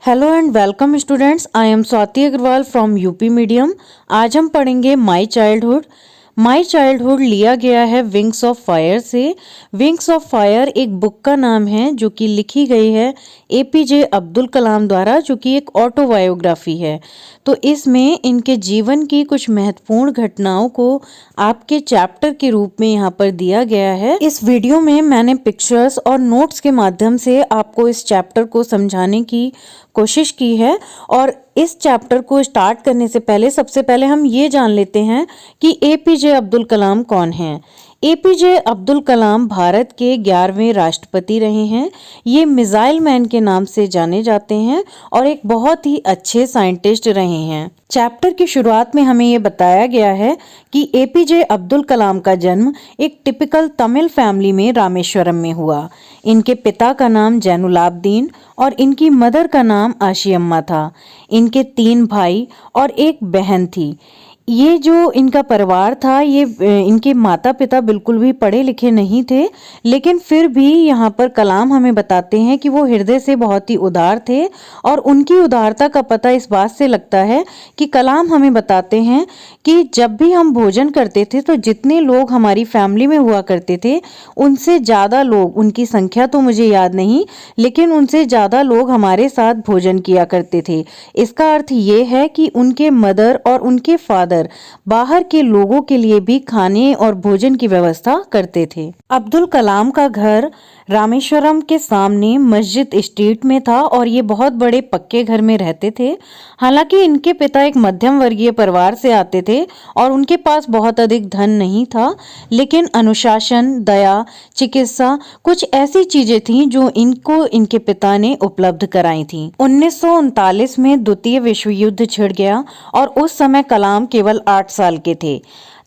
Hello and welcome students, I am Swati Agarwal from UP medium. आज हम पढ़ेंगे माय चाइल्डहुड। माय चाइल्डहुड लिया गया है विंग्स ऑफ फायर से। विंग्स ऑफ फायर एक बुक का नाम है जो कि लिखी गई है एपीजे अब्दुल कलाम द्वारा, जो कि एक ऑटोबायोग्राफी है। तो इसमें इनके जीवन की कुछ महत्वपूर्ण घटनाओं को आपके चैप्टर के रूप में यहाँ पर दिया गया है। इस वीडियो में मैंने पिक्चर्स और नोट्स के माध्यम से आपको इस चैप्टर को समझाने की कोशिश की है। और इस चैप्टर को स्टार्ट करने से पहले सबसे पहले हम ये जान लेते हैं कि एपीजे अब्दुल कलाम कौन हैं। एपीजे अब्दुल कलाम भारत के 11वें राष्ट्रपति रहे हैं। ये मिसाइल मैन के नाम से जाने जाते हैं और एक बहुत ही अच्छे साइंटिस्ट रहे हैं। चैप्टर की शुरुआत में हमें ये बताया गया है कि एपीजे अब्दुल कलाम का जन्म एक टिपिकल तमिल फैमिली में रामेश्वरम में हुआ। इनके पिता का नाम जैनुलाब्दीन और इनकी मदर का नाम आशियम्मा था। इनके 3 भाई और एक बहन थी। ये जो इनका परिवार था, ये इनके माता पिता बिल्कुल भी पढ़े लिखे नहीं थे, लेकिन फिर भी यहाँ पर कलाम हमें बताते हैं कि वो हृदय से बहुत ही उदार थे। और उनकी उदारता का पता इस बात से लगता है कि कलाम हमें बताते हैं कि जब भी हम भोजन करते थे तो जितने लोग हमारी फैमिली में हुआ करते थे उनसे ज़्यादा लोग, उनकी संख्या तो मुझे याद नहीं, लेकिन उनसे ज़्यादा लोग हमारे साथ भोजन किया करते थे। इसका अर्थ ये है कि उनके मदर और उनके फादर बाहर के लोगों के लिए भी खाने और भोजन की व्यवस्था करते थे। अब्दुल कलाम का घर रामेश्वरम के सामने मस्जिद स्ट्रीट में था और ये बहुत बड़े पक्के घर में रहते थे। हालांकि इनके पिता एक मध्यम वर्गीय परिवार से आते थे और उनके पास बहुत अधिक धन नहीं था, लेकिन अनुशासन, दया, चिकित्सा कुछ ऐसी चीजें थीं जो इनको इनके पिता ने उपलब्ध कराई थीं। 1939 में द्वितीय विश्व युद्ध छिड़ गया और उस समय कलाम केवल 8 साल के थे।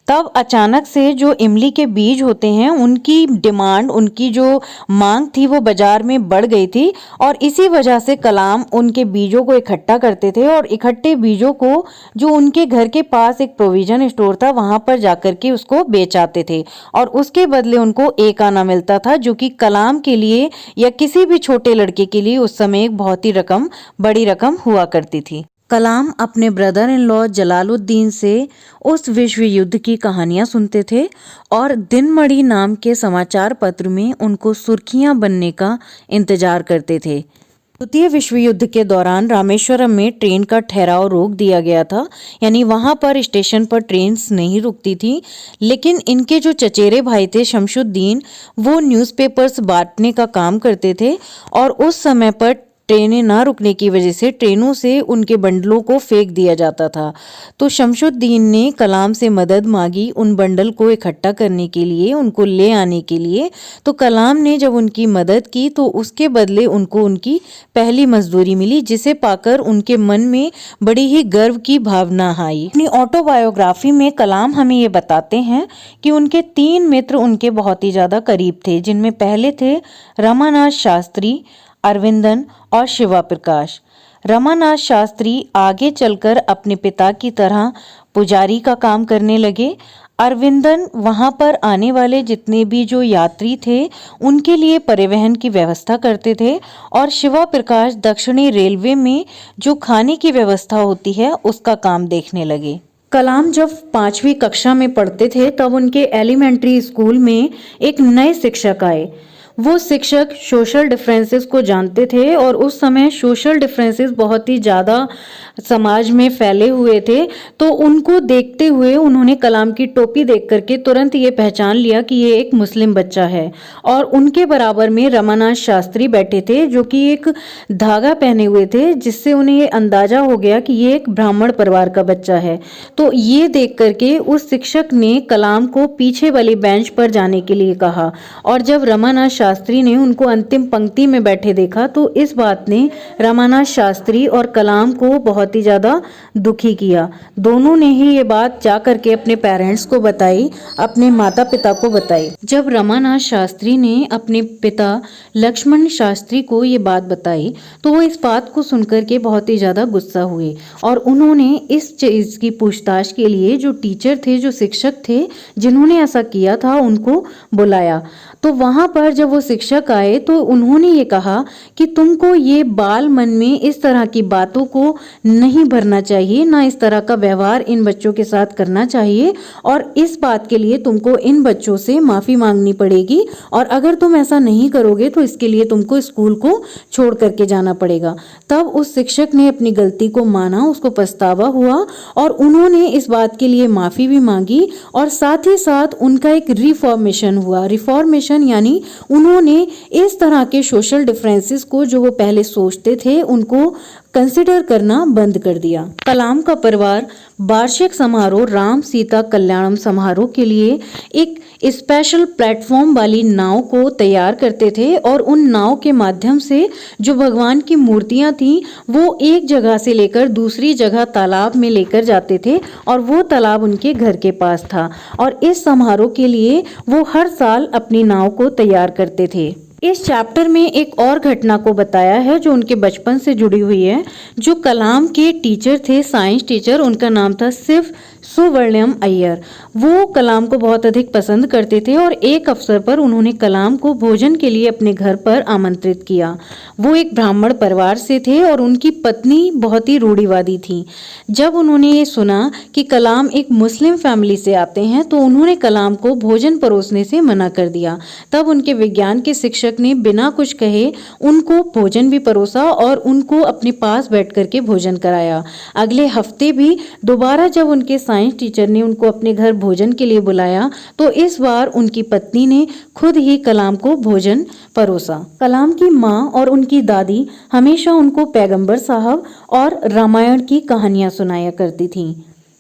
तब अचानक से जो इमली के बीज होते हैं उनकी डिमांड, उनकी जो मांग थी वो बाजार में बढ़ गई थी और इसी वजह से कलाम उनके बीजों को इकट्ठा करते थे और इकट्ठे बीजों को जो उनके घर के पास एक प्रोविजन स्टोर था वहां पर जाकर के उसको बेच आते थे और उसके बदले उनको 1 आना मिलता था, जो कि कलाम के लिए या किसी भी छोटे लड़के के लिए उस समय एक बहुत ही बड़ी रकम हुआ करती थी। कलाम अपने ब्रदर इन लॉ जलालुद्दीन से उस विश्व युद्ध की कहानियां सुनते थे और दिनमणि नाम के समाचार पत्र में उनको सुर्खियां बनने का इंतजार करते थे। द्वितीय विश्व युद्ध के दौरान रामेश्वरम में ट्रेन का ठहराव रोक दिया गया था, यानी वहां पर स्टेशन पर ट्रेन्स नहीं रुकती थी। लेकिन इनके जो चचेरे भाई थे शमशुद्दीन, वो न्यूज़पेपर्स बांटने का काम करते थे और उस समय पर ट्रेनें ना रुकने की वजह से ट्रेनों से उनके बंडलों को फेंक दिया जाता था। तो शमशुद्दीन ने कलाम से मदद मांगी उन बंडल को इकट्ठा करने के लिए, उनको ले आने के लिए। तो कलाम ने जब उनकी मदद की तो उसके बदले उनको उनकी पहली मजदूरी मिली, जिसे पाकर उनके मन में बड़ी ही गर्व की भावना आई। अपनी ऑटोबायोग्राफी में कलाम हमें ये बताते हैं कि उनके 3 मित्र उनके बहुत ही ज्यादा करीब थे, जिनमें पहले थे रमानाथ शास्त्री, अरविंदन और शिवा प्रकाश। रमानाथ शास्त्री आगे चलकर अपने पिता की तरह पुजारी का काम करने लगे। अरविंदन वहां पर आने वाले जितने भी जो यात्री थे उनके लिए परिवहन की व्यवस्था करते थे और शिवा प्रकाश दक्षिणी रेलवे में जो खाने की व्यवस्था होती है उसका काम देखने लगे। कलाम जब 5वीं कक्षा में पढ़ते थे तब उनके एलिमेंट्री स्कूल में एक नए शिक्षक आए। वो शिक्षक सोशल डिफरेंसेस को जानते थे और उस समय सोशल डिफरेंसेस बहुत ही ज़्यादा समाज में फैले हुए थे। तो उनको देखते हुए उन्होंने कलाम की टोपी देख करके तुरंत ये पहचान लिया कि ये एक मुस्लिम बच्चा है। और उनके बराबर में रमानाथ शास्त्री बैठे थे जो कि एक धागा पहने हुए थे, जिससे उन्हें ये अंदाजा हो गया कि ये एक ब्राह्मण परिवार का बच्चा है। तो ये देख करके उस शिक्षक ने कलाम को पीछे वाली बेंच पर जाने के लिए कहा और जब रमानाथ शास्त्री ने उनको अंतिम पंक्ति में बैठे देखा तो इस बात ने रमानाथ शास्त्री और कलाम को बहुत ही ज्यादा दुखी किया। दोनों ने ही ये बात जा करके अपने पेरेंट्स को बताई, अपने माता पिता को बताई। जब रमानाथ शास्त्री ने अपने पिता लक्ष्मण शास्त्री को ये बात बताई तो वो इस बात को सुनकर के बहुत ही ज्यादा गुस्सा हुए और उन्होंने इस चीज की पूछताछ के लिए जो टीचर थे, जो शिक्षक थे जिन्होंने ऐसा किया था, उनको बुलाया। तो वहाँ पर जब वो शिक्षक आए तो उन्होंने ये कहा कि तुमको ये बाल मन में इस तरह की बातों को नहीं भरना चाहिए, ना इस तरह का व्यवहार इन बच्चों के साथ करना चाहिए, और इस बात के लिए तुमको इन बच्चों से माफ़ी मांगनी पड़ेगी, और अगर तुम ऐसा नहीं करोगे तो इसके लिए तुमको स्कूल को छोड़ करके जाना पड़ेगा। तब उस शिक्षक ने अपनी गलती को माना, उसको पछतावा हुआ और उन्होंने इस बात के लिए माफ़ी भी मांगी, और साथ ही साथ उनका एक रिफॉर्मेशन हुआ। रिफॉर्मेशन यानी उन्होंने इस तरह के सोशल डिफरेंसेस को जो वो पहले सोचते थे उनको कंसिडर करना बंद कर दिया। कलाम का परिवार वार्षिक समारोह राम सीता कल्याणम समारोह के लिए एक स्पेशल प्लेटफॉर्म वाली नाव को तैयार करते थे, और उन नाव के माध्यम से जो भगवान की मूर्तियां थी वो एक जगह से लेकर दूसरी जगह तालाब में लेकर जाते थे, और वो तालाब उनके घर के पास था, और इस समारोह के लिए वो हर साल अपनी नाव को तैयार करते थे। इस चैप्टर में एक और घटना को बताया है जो उनके बचपन से जुड़ी हुई है। जो कलाम के टीचर थे, साइंस टीचर, उनका नाम था शिव सुब्रमण्यम अय्यर। वो कलाम को बहुत अधिक पसंद करते थे, और एक अवसर पर उन्होंने कलाम को भोजन के लिए अपने घर पर आमंत्रित किया। वो एक ब्राह्मण परिवार से थे और उनकी पत्नी बहुत ही रूढ़िवादी थी। जब उन्होंने ये सुना कि कलाम एक मुस्लिम फैमिली से आते हैं तो उन्होंने कलाम को भोजन परोसने से मना कर दिया। तब उनके विज्ञान के शिक्षक ने बिना कुछ कहे उनको भोजन भी परोसा और उनको अपने पास बैठ करके भोजन कराया। अगले हफ्ते भी दोबारा जब उनके साइंस टीचर ने उनको अपने घर भोजन के लिए बुलाया तो इस बार उनकी पत्नी ने खुद ही कलाम को भोजन परोसा। कलाम की माँ और उनकी दादी हमेशा उनको पैगंबर साहब और रामायण की कहानियां सुनाया करती थीं।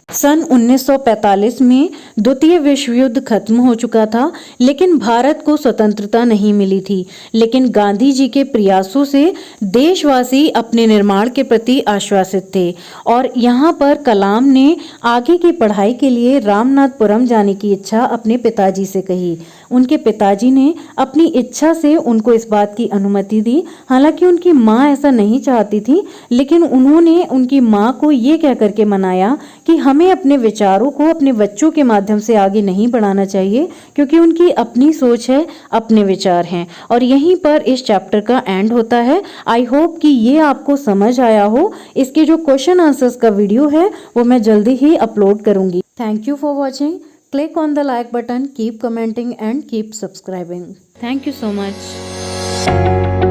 सन 1945 में द्वितीय विश्व युद्ध खत्म हो चुका था, लेकिन भारत को स्वतंत्रता नहीं मिली थी। लेकिन गांधी जी के प्रयासों से देशवासी अपने निर्माण के प्रति आश्वासित थे, और यहाँ पर कलाम ने आगे की पढ़ाई के लिए रामनाथपुरम जाने की इच्छा अपने पिताजी से कही। उनके पिताजी ने अपनी इच्छा से उनको इस बात की अनुमति दी। हालांकि उनकी माँ ऐसा नहीं चाहती थी, लेकिन उन्होंने उनकी माँ को ये कह करके मनाया कि हमें अपने विचारों को अपने बच्चों के माध्यम से आगे नहीं बढ़ाना चाहिए, क्योंकि उनकी अपनी सोच है, अपने विचार हैं। और यहीं पर इस चैप्टर का एंड होता है। आई होप कि ये आपको समझ आया हो। इसके जो क्वेश्चन आंसर्स का वीडियो है वो मैं जल्दी ही अपलोड करूंगी। Thank you for watching. Click on the like button, keep commenting and keep subscribing. Thank you so much.